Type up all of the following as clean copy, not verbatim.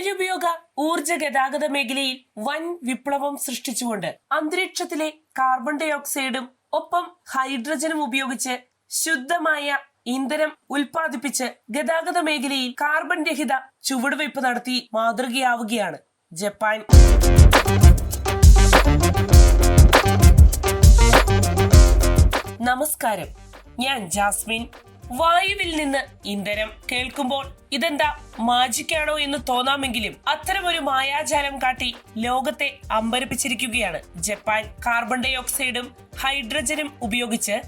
പുനരുപയോഗ ഊർജ ഗതാഗത മേഖലയിൽ വൻ വിപ്ലവം സൃഷ്ടിച്ചുകൊണ്ട് അന്തരീക്ഷത്തിലെ കാർബൺ ഡൈ ഓക്സൈഡും ഒപ്പം ഹൈഡ്രജനും ഉപയോഗിച്ച് ശുദ്ധമായ ഇന്ധനം ഉൽപ്പാദിപ്പിച്ച് ഗതാഗത മേഖലയിൽ കാർബൺ രഹിത ചുവടുവയ്പ് നടത്തി മാതൃകയാവുകയാണ് ജപ്പാൻ. നമസ്കാരം, ഞാൻ ജാസ്മിൻ. വായുവിൽ നിന്ന് ഇന്ധനം കേൾക്കുമ്പോൾ ഇതെന്താ മാജിക്കാണോ എന്ന് തോന്നാമെങ്കിലും അത്തരമൊരു മായാജാലം കാട്ടി ലോകത്തെ അമ്പരപ്പിച്ചിരിക്കുകയാണ് ജപ്പാൻ. കാർബൺ ഡൈ ഓക്സൈഡും ഹൈഡ്രജനും ഉപയോഗിച്ച്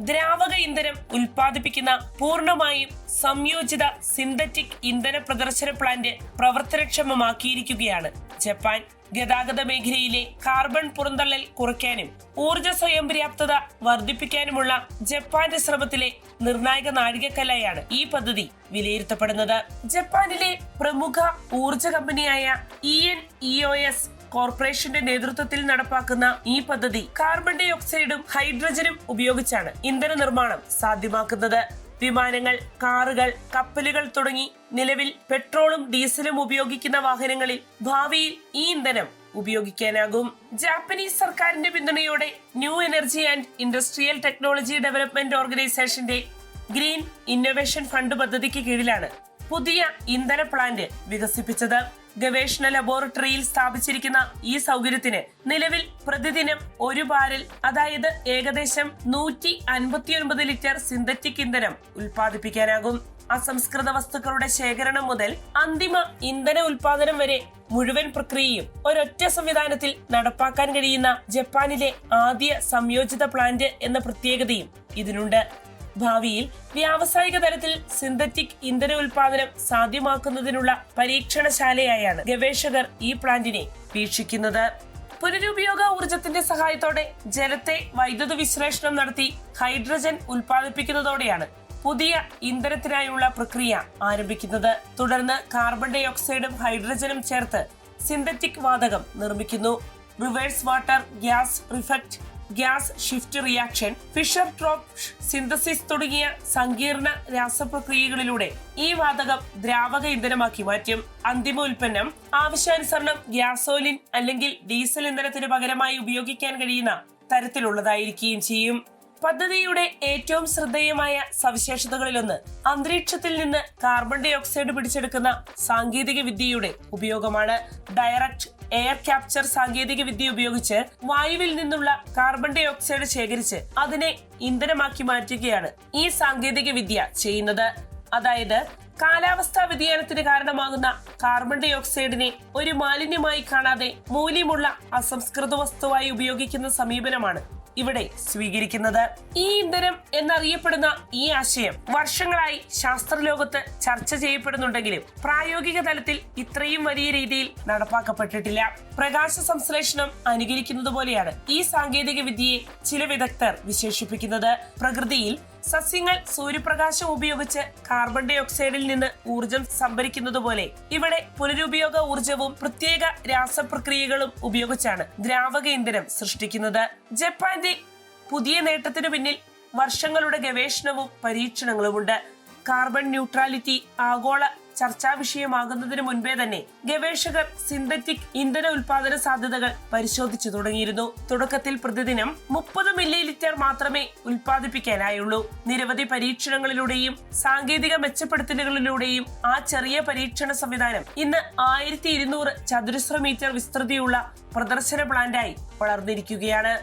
ദ്രാവക ഇന്ധനം ഉൽപ്പാദിപ്പിക്കുന്ന പൂർണ്ണമായും സംയോജിത സിന്തറ്റിക് ഇന്ധന പ്രദർശന പ്ലാന്റ് പ്രവർത്തനക്ഷമമാക്കിയിരിക്കുകയാണ് ജപ്പാൻ. ഗതാഗത മേഖലയിലെ കാർബൺ പുറന്തള്ളൽ കുറയ്ക്കാനും ഊർജ സ്വയം പര്യാപ്തത വർദ്ധിപ്പിക്കാനുമുള്ള ജപ്പാന്റെ ശ്രമത്തിലെ നിർണായക നാഴികക്കല്ലായാണ് ഈ പദ്ധതി വിലയിരുത്തപ്പെടുന്നത്. ജപ്പാനിലെ പ്രമുഖ ഊർജ കമ്പനിയായ ENEOS കോർപ്പറേഷന്റെ നേതൃത്വത്തിൽ നടപ്പാക്കുന്ന ഈ പദ്ധതി കാർബൺ ഡൈ ഓക്സൈഡും ഹൈഡ്രജനും ഉപയോഗിച്ചാണ് ഇന്ധന നിർമ്മാണം സാധ്യമാക്കുന്നത്. വിമാനങ്ങൾ, കാറുകൾ, കപ്പലുകൾ തുടങ്ങി നിലവിൽ പെട്രോളും ഡീസലും ഉപയോഗിക്കുന്ന വാഹനങ്ങളിൽ ഭാവിയിൽ ഈ ഇന്ധനം ഉപയോഗിക്കാനാകും. ജാപ്പനീസ് സർക്കാരിന്റെ പിന്തുണയോടെ new energy and industrial technology development ഓർഗനൈസേഷന്റെ ഗ്രീൻ ഇന്നൊവേഷൻ ഫണ്ട് പദ്ധതിക്ക് കീഴിലാണ് പുതിയ ഇന്ധന പ്ലാന്റ് വികസിപ്പിച്ചത്. ഗവേഷണ ലബോറട്ടറിയിൽ സ്ഥാപിച്ചിരിക്കുന്ന ഈ സൗകര്യത്തിന് നിലവിൽ പ്രതിദിനം 1 ബാരൽ, അതായത് ഏകദേശം 159 ലിറ്റർ സിന്തറ്റിക് ഇന്ധനം ഉൽപ്പാദിപ്പിക്കാനാകും. അസംസ്കൃത വസ്തുക്കളുടെ ശേഖരണം മുതൽ അന്തിമ ഇന്ധന ഉൽപാദനം വരെ മുഴുവൻ പ്രക്രിയയും ഒരൊറ്റ സംവിധാനത്തിൽ നടപ്പാക്കാൻ കഴിയുന്ന ജപ്പാനിലെ ആദ്യ സംയോജിത പ്ലാന്റ് എന്ന പ്രത്യേകതയും ഇതിനുണ്ട്. ഭാവിയിൽ വ്യാവസായിക തലത്തിൽ സിന്തറ്റിക് ഇന്ധന ഉൽപാദനം സാധ്യമാക്കുന്നതിനുള്ള പരീക്ഷണശാലയായാണ് ഗവേഷകർ ഈ പ്ലാന്റിനെ വീക്ഷിക്കുന്നത്. പുനരുപയോഗ ഊർജത്തിന്റെ സഹായത്തോടെ ജലത്തെ വൈദ്യുത വിശ്ലേഷണം നടത്തി ഹൈഡ്രജൻ ഉൽപ്പാദിപ്പിക്കുന്നതോടെയാണ് പുതിയ ഇന്ധനത്തിനായുള്ള പ്രക്രിയ ആരംഭിക്കുന്നത്. തുടർന്ന് കാർബൺ ഡൈ ഓക്സൈഡും ഹൈഡ്രജനും ചേർത്ത് സിന്തറ്റിക് വാതകം നിർമ്മിക്കുന്നു. Reverse water gas reflect, gas shift reaction, Fischer Tropsch synthesis തുടങ്ങിയ സങ്കീർണ രാസപ്രക്രിയകളിലൂടെ ഈ വാതകം ദ്രാവക ഇന്ധനമാക്കി മാറ്റും. അന്തിമ ഉൽപ്പന്നം ആവശ്യാനുസരണം ഗ്യാസോലിൻ അല്ലെങ്കിൽ ഡീസൽ ഇന്ധനത്തിന് പകരമായി ഉപയോഗിക്കാൻ കഴിയുന്ന തരത്തിലുള്ളതായിരിക്കുകയും ചെയ്യും. പദ്ധതിയുടെ ഏറ്റവും ശ്രദ്ധേയമായ സവിശേഷതകളിലൊന്ന് അന്തരീക്ഷത്തിൽ നിന്ന് കാർബൺ ഡൈ ഓക്സൈഡ് പിടിച്ചെടുക്കുന്ന സാങ്കേതിക വിദ്യയുടെ ഉപയോഗമാണ്. ഡയറക്റ്റ് എയർ ക്യാപ്ചർ സാങ്കേതിക വിദ്യ ഉപയോഗിച്ച് വായുവിൽ നിന്നുള്ള കാർബൺ ഡൈ ഓക്സൈഡ് ശേഖരിച്ച് അതിനെ ഇന്ധനമാക്കി മാറ്റുകയാണ് ഈ സാങ്കേതിക വിദ്യ ചെയ്യുന്നത്. അതായത് കാലാവസ്ഥാ വ്യതിയാനത്തിന് കാരണമാകുന്ന കാർബൺ ഡൈ ഓക്സൈഡിനെ ഒരു മാലിന്യമായി കാണാതെ മൂല്യമുള്ള അസംസ്കൃത വസ്തുവായി ഉപയോഗിക്കുന്ന സമീപനമാണ് ഇവിടെ സ്വീകരിക്കുന്നത്. ഈ ഇന്ധനം എന്നറിയപ്പെടുന്ന ഈ ആശയം വർഷങ്ങളായി ശാസ്ത്രലോകത്ത് ചർച്ച ചെയ്യപ്പെടുന്നുണ്ടെങ്കിലും പ്രായോഗിക തലത്തിൽ ഇത്രയും വലിയ രീതിയിൽ നടപ്പാക്കപ്പെട്ടിട്ടില്ല. പ്രകാശ സംശ്ലേഷണം അനുകരിക്കുന്നത് പോലെയാണ് ഈ സാങ്കേതിക വിദ്യയെ ചില വിദഗ്ധർ വിശേഷിപ്പിക്കുന്നത്. പ്രകൃതിയിൽ സസ്യങ്ങൾ സൂര്യപ്രകാശം ഉപയോഗിച്ച് കാർബൺ ഡൈ ഓക്സൈഡിൽ നിന്ന് ഊർജം സംഭരിക്കുന്നത് പോലെ ഇവിടെ പുനരുപയോഗ ഊർജവും പ്രത്യേക രാസപ്രക്രിയകളും ഉപയോഗിച്ചാണ് ദ്രാവക ഇന്ധനം സൃഷ്ടിക്കുന്നത്. ജപ്പാന്റെ പുതിയ നേട്ടത്തിനു പിന്നിൽ വർഷങ്ങളുടെ ഗവേഷണവും പരീക്ഷണങ്ങളുമുണ്ട്. കാർബൺ ന്യൂട്രാലിറ്റി ആഗോള ചർച്ചാ വിഷയമാകുന്നതിന് മുൻപേ തന്നെ ഗവേഷകർ സിന്തറ്റിക് ഇന്ധന ഉൽപാദന സാധ്യതകൾ പരിശോധിച്ചു തുടങ്ങിയിരുന്നു. തുടക്കത്തിൽ പ്രതിദിനം 30 മില്ലി ലിറ്റർ മാത്രമേ ഉൽപ്പാദിപ്പിക്കാനായുള്ളൂ. നിരവധി പരീക്ഷണങ്ങളിലൂടെയും സാങ്കേതിക മെച്ചപ്പെടുത്തലുകളിലൂടെയും ആ ചെറിയ പരീക്ഷണ സംവിധാനം ഇന്ന് 1200 ചതുരശ്ര മീറ്റർ വിസ്തൃതിയുള്ള പ്രദർശന പ്ലാന്റായി വളർന്നിരിക്കുകയാണ്.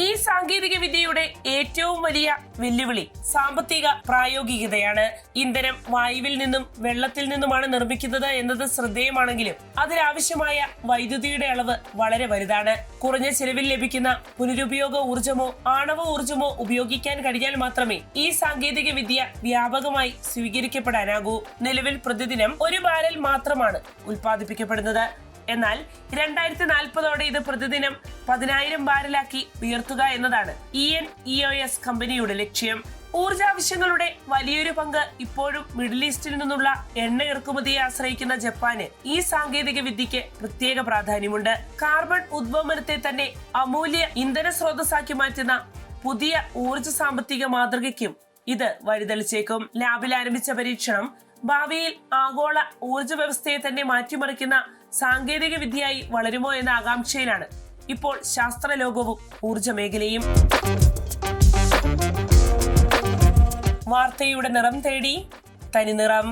ഈ സാങ്കേതിക വിദ്യയുടെ ഏറ്റവും വലിയ വെല്ലുവിളി സാമ്പത്തിക പ്രായോഗികതയാണ്. ഇന്ധനം വായുവിൽ നിന്നും വെള്ളത്തിൽ നിന്നുമാണ് നിർമ്മിക്കുന്നത് എന്നത് ശ്രദ്ധേയമാണെങ്കിലും അതിനാവശ്യമായ വൈദ്യുതിയുടെ അളവ് വളരെ വലുതാണ്. കുറഞ്ഞ ചെലവിൽ ലഭിക്കുന്ന പുനരുപയോഗ ഊർജമോ ആണവ ഊർജമോ ഉപയോഗിക്കാൻ കഴിഞ്ഞാൽ മാത്രമേ ഈ സാങ്കേതിക വിദ്യ വ്യാപകമായി സ്വീകരിക്കപ്പെടാനാകൂ. നിലവിൽ പ്രതിദിനം 1 ബാരൽ മാത്രമാണ് ഉൽപ്പാദിപ്പിക്കപ്പെടുന്നത്. എന്നാൽ 2040 ഇത് പ്രതിദിനം 10,000 ബാരലാക്കി ഉയർത്തുക എന്നതാണ് ENEOS കമ്പനിയുടെ ലക്ഷ്യം. ഊർജാവശ്യങ്ങളുടെ വലിയൊരു പങ്ക് ഇപ്പോഴും മിഡിൽ ഈസ്റ്റിൽ നിന്നുള്ള എണ്ണ ഇറക്കുമതിയെ ആശ്രയിക്കുന്ന ജപ്പാന് ഈ സാങ്കേതിക വിദ്യക്ക് പ്രത്യേക പ്രാധാന്യമുണ്ട്. കാർബൺ ഉദ്വമനത്തെ തന്നെ അമൂല്യ ഇന്ധന സ്രോതസ്സാക്കി മാറ്റുന്ന പുതിയ ഊർജ സാമ്പത്തിക മാതൃകയ്ക്കും ഇത് വഴിതെളിച്ചേക്കും. ലാബിൽ ആരംഭിച്ച പരീക്ഷണം ഭാവിയിൽ ആഗോള ഊർജ വ്യവസ്ഥയെ തന്നെ മാറ്റിമറിക്കുന്ന സാങ്കേതിക വിദ്യയായി വളരുമോ എന്ന ആകാംക്ഷയിലാണ് ഇപ്പോൾ ശാസ്ത്രലോകവും ഊർജ മേഖലയും. വാർത്തയുടെ നിറം തേടി തനിനിറം.